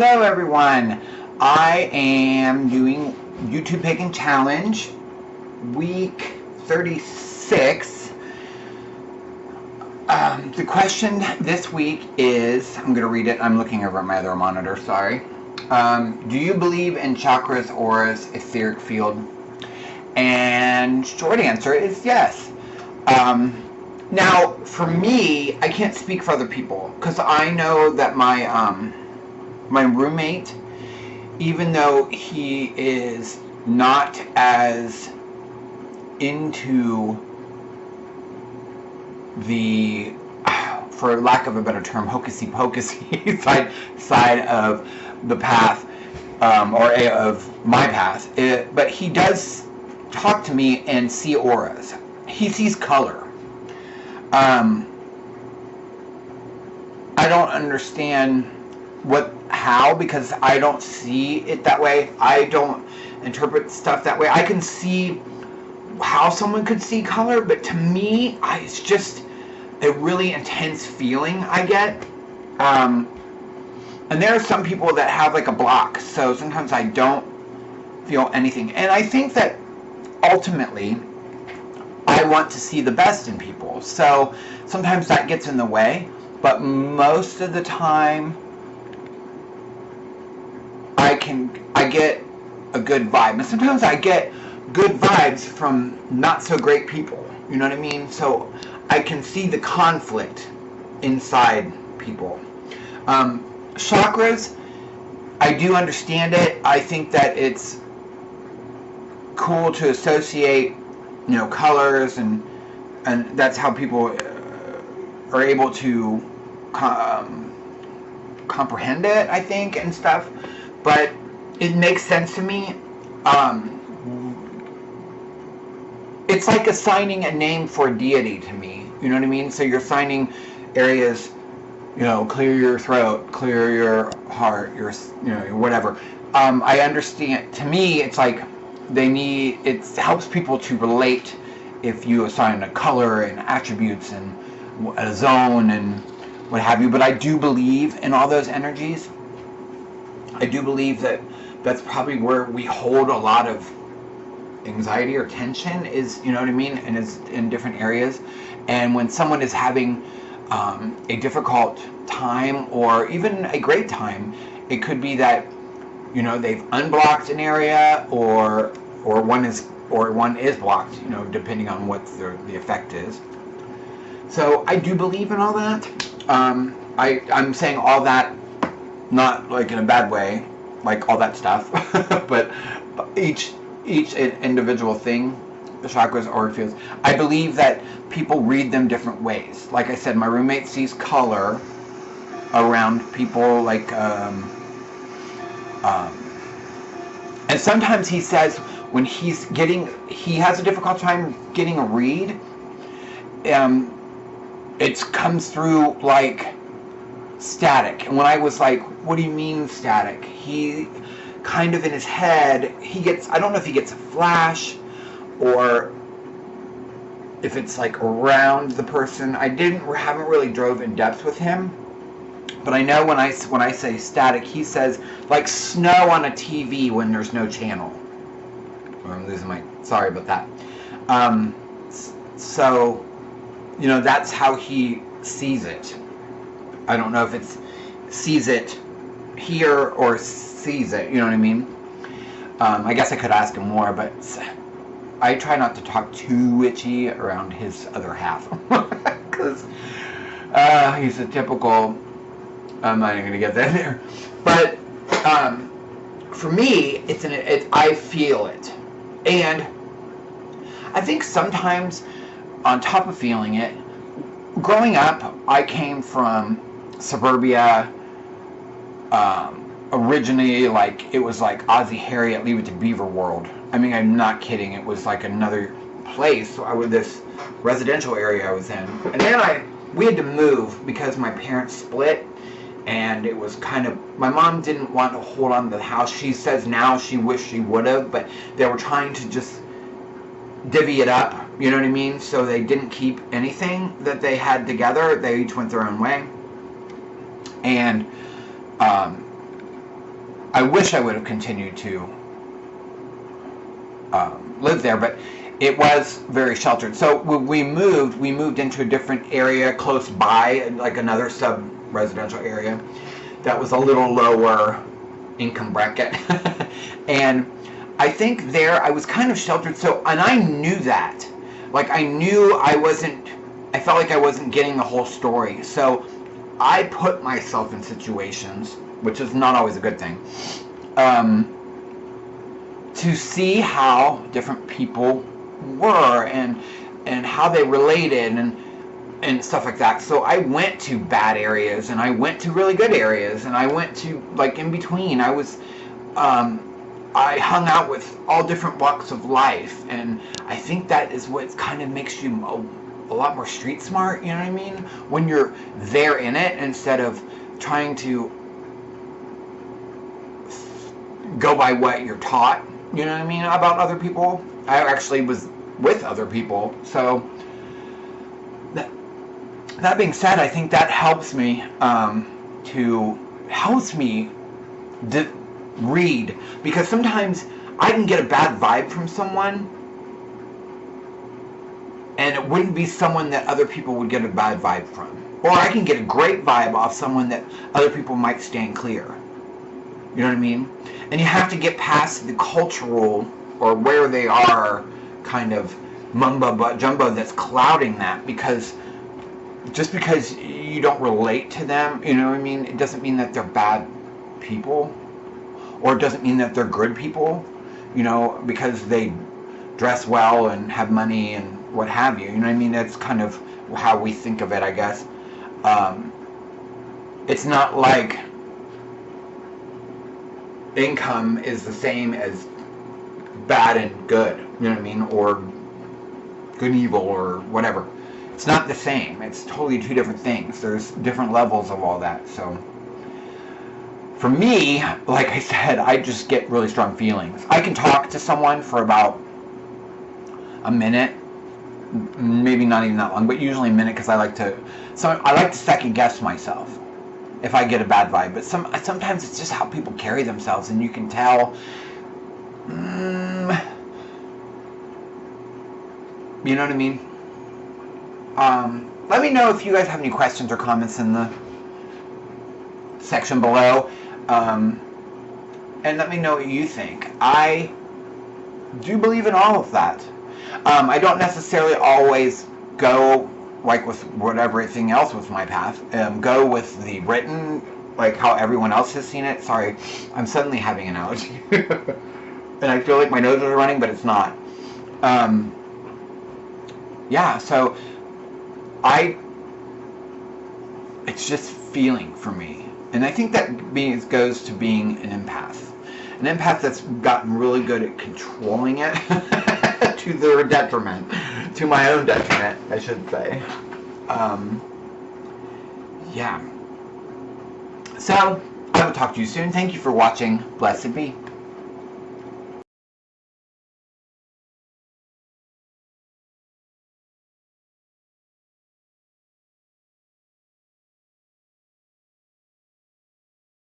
Hello everyone. I am doing YouTube Pagan Challenge week 36. The question this week is, I'm going to read it. I'm looking over at my other monitor, sorry. Do you believe in chakras, auras, etheric field? And short answer is yes. Now, for me, I can't speak for other people because I know that my roommate, even though he is not as into the, for lack of a better term, hocusy-pocusy side of the path, or of my path, but he does talk to me and see auras. He sees color. I don't understand how, because I don't see it that way. I don't interpret stuff that way. I can see how someone could see color, but to me, it's just a really intense feeling I get. And there are some people that have like a block, so sometimes I don't feel anything. And I think that ultimately, I want to see the best in people. So sometimes that gets in the way, but most of the time, I get a good vibe. And sometimes I get good vibes from not so great people. You know what I mean? So I can see the conflict inside people. Chakras, I do understand it. I think that it's cool to associate, colors, and that's how people are able to comprehend it, I think, and stuff. But it makes sense to me. It's like assigning a name for a deity to me. You know what I mean? So you're assigning areas, clear your throat, clear your heart, your whatever. I understand. To me, it's like it helps people to relate if you assign a color and attributes and a zone and what have you. But I do believe in all those energies. I do believe that that's probably where we hold a lot of anxiety or tension is, you know what I mean? And is in different areas. And when someone is having a difficult time or even a great time, it could be that, they've unblocked an area or one is blocked, depending on what the effect is. So I do believe in all that. I'm saying all that not like in a bad way, like all that stuff, but each individual thing, the chakras, aura fields, I believe that people read them different ways. Like I said, my roommate sees color around people, like, and sometimes he says when he has a difficult time getting a read, it comes through like static. And when I was like, what do you mean static? He kind of in his head, I don't know if he gets a flash or if it's like around the person. I haven't really drove in depth with him, but I know when I say static, he says like snow on a TV when there's no channel. I'm losing sorry about that. So, that's how he sees it. I don't know if it's sees it here or sees it, you know what I mean? I guess I could ask him more, but I try not to talk too witchy around his other half. Because he's a typical, I'm not even going to get that there. But for me, I feel it. And I think sometimes, on top of feeling it, growing up, I came from suburbia. Originally, it was like Ozzie Harriet, Leave It to Beaver World. I mean, I'm not kidding. It was like another place. This residential area I was in. And then we had to move because my parents split. And it was kind of, my mom didn't want to hold on to the house. She says now she wished she would have, but they were trying to just divvy it up, you know what I mean? So they didn't keep anything that they had together. They each went their own way. And I wish I would have continued to live there, but it was very sheltered. So when we moved into a different area close by, like another sub-residential area that was a little lower income bracket. And I think there I was kind of sheltered. So, and I knew that. Like, I knew I felt like I wasn't getting the whole story. So I put myself in situations, which is not always a good thing, to see how different people were and how they related and stuff like that. So I went to bad areas and I went to really good areas and I went to, like, in between. I hung out with all different walks of life, and I think that is what kind of makes you a lot more street smart, you know what I mean? When you're there in it, instead of trying to go by what you're taught, you know what I mean, about other people. I actually was with other people, so that being said, I think that helps me read, because sometimes I can get a bad vibe from someone, and it wouldn't be someone that other people would get a bad vibe from. Or I can get a great vibe off someone that other people might stand clear. You know what I mean? And you have to get past the cultural, or where they are, kind of mumbo jumbo that's clouding that, because just because you don't relate to them, you know what I mean, it doesn't mean that they're bad people, or it doesn't mean that they're good people, you know, because they dress well and have money and what have you. You know what I mean? That's kind of how we think of it, I guess. It's not like income is the same as bad and good, you know what I mean, or good and evil, or whatever. It's not the same. It's totally two different things. There's different levels of all that. So for me, like I said, I just get really strong feelings. I can talk to someone for about a minute, maybe not even that long, but usually a minute, because I like to second guess myself if I get a bad vibe. But sometimes it's just how people carry themselves, and you can tell. You know what I mean? Let me know if you guys have any questions or comments in the section below, and let me know what you think. I do believe in all of that. I don't necessarily always go, like with everything else with my path, go with the written, like how everyone else has seen it. Sorry, I'm suddenly having an allergy. And I feel like my nose is running, but it's not. Yeah, so it's just feeling for me. And I think that goes to being an empath. An empath that's gotten really good at controlling it to their detriment. To my own detriment, I should say. Yeah. So, I will talk to you soon. Thank you for watching. Blessed be.